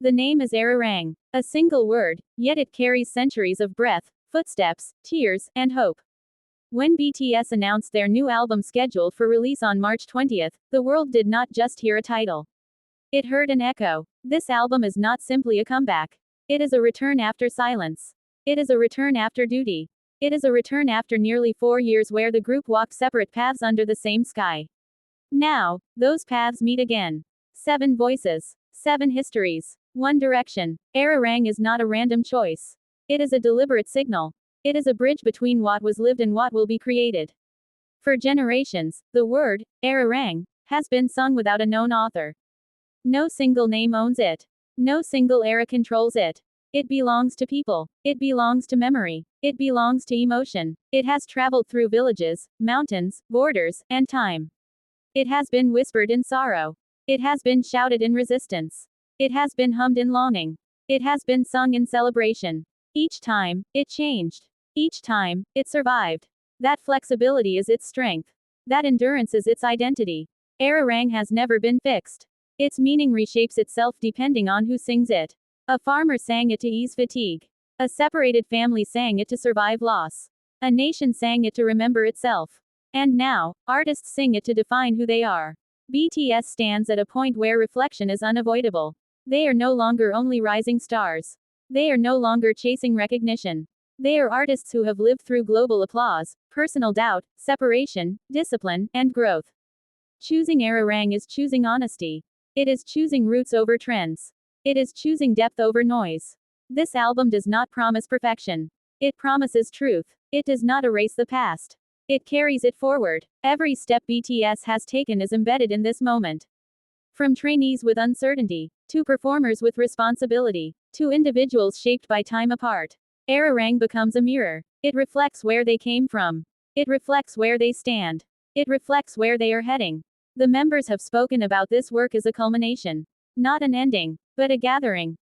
The name is ARIRANG. A single word, yet it carries centuries of breath, footsteps, tears, and hope. When BTS announced their new album scheduled for release on March 20th, the world did not just hear a title. It heard an echo. This album is not simply a comeback. It is a return after silence. It is a return after duty. It is a return after nearly 4 years where the group walked separate paths under the same sky. Now, those paths meet again. 7 voices. 7 histories. One direction. ARIRANG is not a random choice. It is a deliberate signal. It is a bridge between what was lived and what will be created. For generations, the word, ARIRANG, has been sung without a known author. No single name owns it. No single era controls it. It belongs to people. It belongs to memory. It belongs to emotion. It has traveled through villages, mountains, borders, and time. It has been whispered in sorrow. It has been shouted in resistance. It has been hummed in longing. It has been sung in celebration. Each time, it changed. Each time, it survived. That flexibility is its strength. That endurance is its identity. ARIRANG has never been fixed. Its meaning reshapes itself depending on who sings it. A farmer sang it to ease fatigue. A separated family sang it to survive loss. A nation sang it to remember itself. And now, artists sing it to define who they are. BTS stands at a point where reflection is unavoidable. They are no longer only rising stars. They are no longer chasing recognition. They are artists who have lived through global applause, personal doubt, separation, discipline, and growth. Choosing ARIRANG is choosing honesty. It is choosing roots over trends. It is choosing depth over noise. This album does not promise perfection. It promises truth. It does not erase the past. It carries it forward. Every step BTS has taken is embedded in this moment. From trainees with uncertainty, to performers with responsibility, to individuals shaped by time apart, ARIRANG becomes a mirror. It reflects where they came from. It reflects where they stand. It reflects where they are heading. The members have spoken about this work as a culmination. Not an ending, but a gathering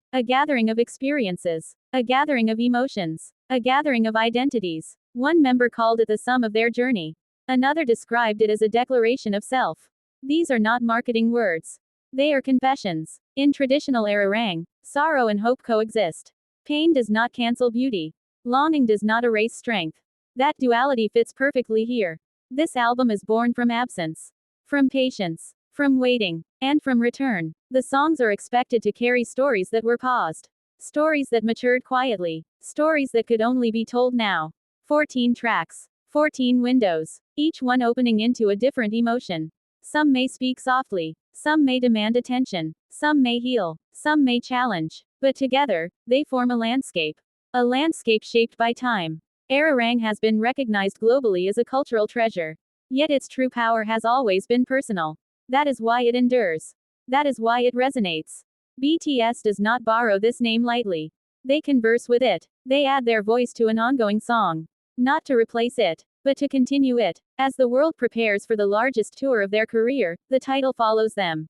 of experiences, a gathering of emotions, a gathering of identities. One member called it the sum of their journey. Another described it as a declaration of self. These are not marketing words. They are confessions. In traditional ARIRANG, sorrow and hope coexist. Pain does not cancel beauty. Longing does not erase strength. That duality fits perfectly here. This album is born from absence, from patience, from waiting, and from return. The songs are expected to carry stories that were paused. Stories that matured quietly. Stories that could only be told now. 14 tracks. 14 windows. Each one opening into a different emotion. Some may speak softly. Some may demand attention. Some may heal. Some may challenge. But together, they form a landscape. A landscape shaped by time. ARIRANG has been recognized globally as a cultural treasure. Yet its true power has always been personal. That is why it endures. That is why it resonates. BTS does not borrow this name lightly. They converse with it. They add their voice to an ongoing song. Not to replace it, but to continue it. As the world prepares for the largest tour of their career, the title follows them.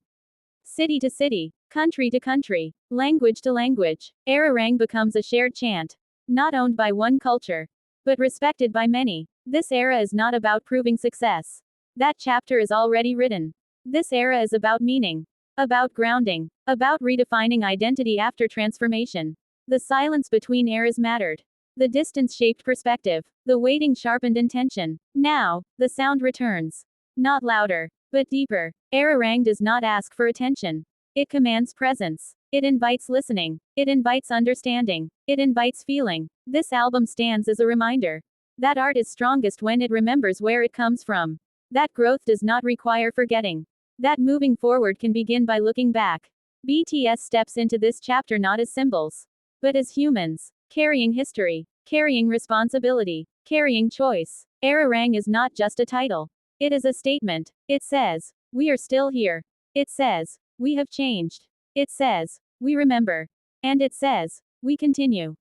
City to city, country to country, language to language, ARIRANG becomes a shared chant. Not owned by one culture, but respected by many. This era is not about proving success. That chapter is already written. This era is about meaning. About grounding. About redefining identity after transformation. The silence between eras mattered. The distance shaped perspective. The waiting sharpened intention. Now, the sound returns. Not louder, but deeper. ARIRANG does not ask for attention. It commands presence. It invites listening. It invites understanding. It invites feeling. This album stands as a reminder that art is strongest when it remembers where it comes from. That growth does not require forgetting. That moving forward can begin by looking back. BTS steps into this chapter not as symbols, but as humans, carrying history, carrying responsibility, carrying choice. ARIRANG is not just a title. It is a statement. It says, we are still here. It says, we have changed. It says, we remember. And it says, we continue.